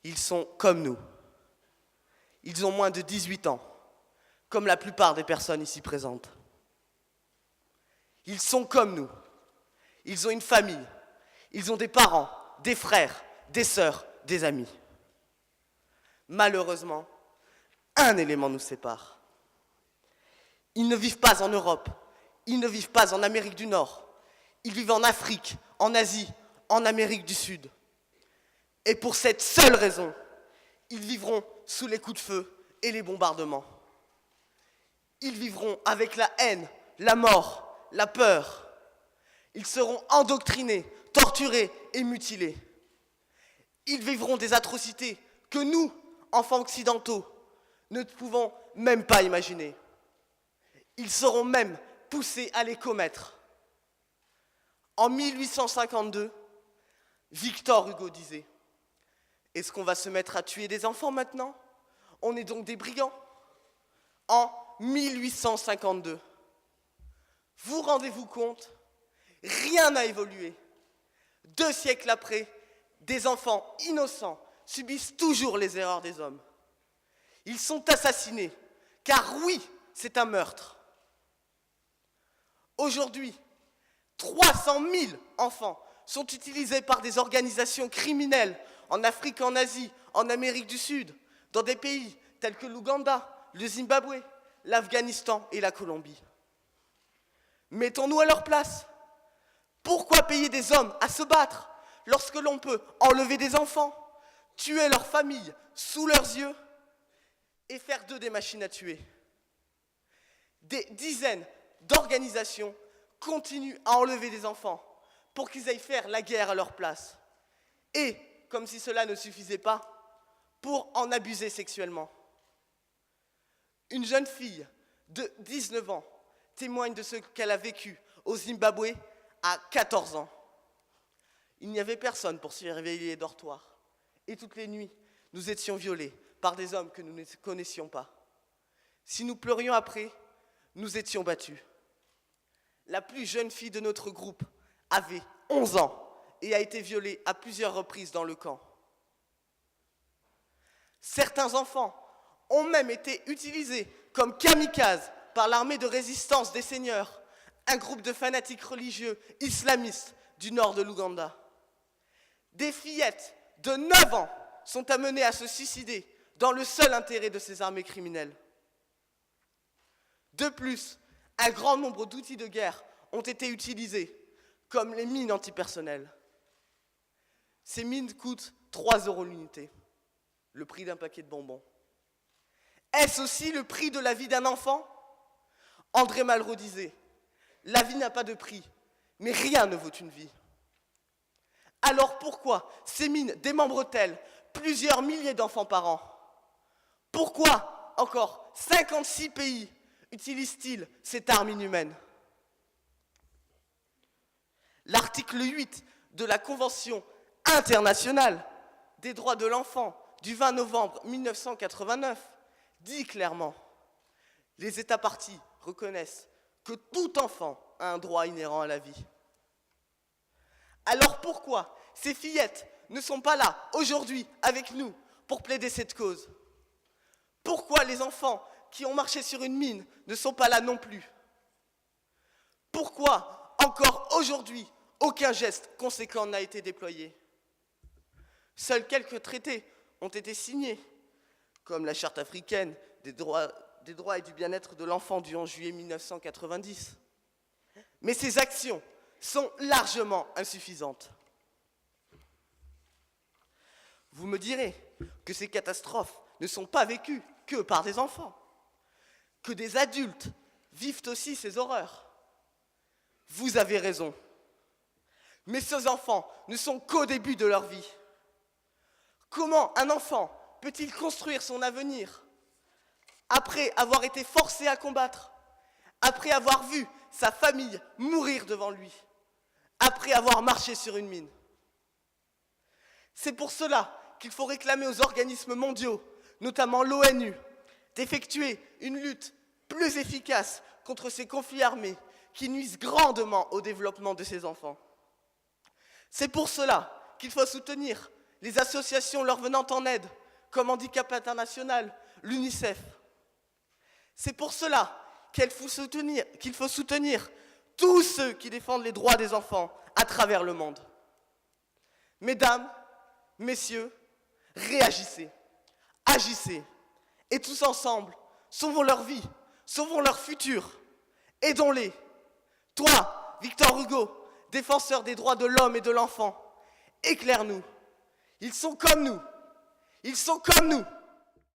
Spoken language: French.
Ils sont comme nous. Ils ont moins de 18 ans, comme la plupart des personnes ici présentes. Ils sont comme nous. Ils ont une famille. Ils ont des parents, des frères, des sœurs, des amis. Malheureusement, un élément nous sépare. Ils ne vivent pas en Europe. Ils ne vivent pas en Amérique du Nord. Ils vivent en Afrique, en Asie, en Amérique du Sud. Et pour cette seule raison, ils vivront sous les coups de feu et les bombardements. Ils vivront avec la haine, la mort, la peur. Ils seront endoctrinés, torturés et mutilés. Ils vivront des atrocités que nous, enfants occidentaux, ne pouvons même pas imaginer. Ils seront même poussés à les commettre. En 1852, Victor Hugo disait « Est-ce qu'on va se mettre à tuer des enfants maintenant? On est donc des brigands ?» En 1852. Vous rendez-vous compte? Rien n'a évolué. 2 siècles après, des enfants innocents subissent toujours les erreurs des hommes. Ils sont assassinés, car oui, c'est un meurtre. Aujourd'hui, 300 000 enfants sont utilisés par des organisations criminelles en Afrique, en Asie, en Amérique du Sud, dans des pays tels que l'Ouganda, le Zimbabwe, l'Afghanistan et la Colombie. Mettons-nous à leur place. Pourquoi payer des hommes à se battre lorsque l'on peut enlever des enfants, tuer leurs familles sous leurs yeux et faire d'eux des machines à tuer? Des dizaines d'organisations continuent à enlever des enfants pour qu'ils aillent faire la guerre à leur place. Et, comme si cela ne suffisait pas, pour en abuser sexuellement. Une jeune fille de 19 ans témoigne de ce qu'elle a vécu au Zimbabwe à 14 ans. Il n'y avait personne pour surveiller les dortoirs. Et toutes les nuits, nous étions violés par des hommes que nous ne connaissions pas. Si nous pleurions après, nous étions battus. La plus jeune fille de notre groupe avait 11 ans et a été violée à plusieurs reprises dans le camp. Certains enfants ont même été utilisés comme kamikazes par l'armée de résistance des seigneurs, un groupe de fanatiques religieux islamistes du nord de l'Ouganda. Des fillettes de 9 ans sont amenées à se suicider dans le seul intérêt de ces armées criminelles. De plus, un grand nombre d'outils de guerre ont été utilisés, comme les mines antipersonnelles. Ces mines coûtent 3 € l'unité, le prix d'un paquet de bonbons. Est-ce aussi le prix de la vie d'un enfant? André Malraux disait « La vie n'a pas de prix, mais rien ne vaut une vie. » Alors pourquoi ces mines démembrent-elles plusieurs milliers d'enfants par an? Pourquoi encore 56 pays utilisent-ils cette arme inhumaine? L'article 8 de la Convention internationale des droits de l'enfant du 20 novembre 1989 dit clairement « Les États parties reconnaissent que tout enfant a un droit inhérent à la vie. » Alors pourquoi ces fillettes ne sont pas là aujourd'hui avec nous pour plaider cette cause? Pourquoi les enfants qui ont marché sur une mine ne sont pas là non plus? Pourquoi encore aujourd'hui aucun geste conséquent n'a été déployé? Seuls quelques traités ont été signés, comme la Charte africaine des droits et du bien-être de l'enfant du 11 juillet 1990. Mais ces actions sont largement insuffisantes. Vous me direz que ces catastrophes ne sont pas vécues que par des enfants, que des adultes vivent aussi ces horreurs. Vous avez raison. Mais ces enfants ne sont qu'au début de leur vie. Comment un enfant peut-il construire son avenir après avoir été forcé à combattre, après avoir vu sa famille mourir devant lui, après avoir marché sur une mine? C'est pour cela qu'il faut réclamer aux organismes mondiaux, notamment l'ONU, d'effectuer une lutte plus efficace contre ces conflits armés qui nuisent grandement au développement de ces enfants. C'est pour cela qu'il faut soutenir les associations leur venant en aide, comme Handicap International, l'UNICEF. C'est pour cela qu'il faut soutenir tous ceux qui défendent les droits des enfants à travers le monde. Mesdames, messieurs, réagissez, agissez, et tous ensemble, sauvons leur vie, sauvons leur futur, aidons-les. Toi, Victor Hugo, défenseur des droits de l'homme et de l'enfant, éclaire-nous. Ils sont comme nous, ils sont comme nous.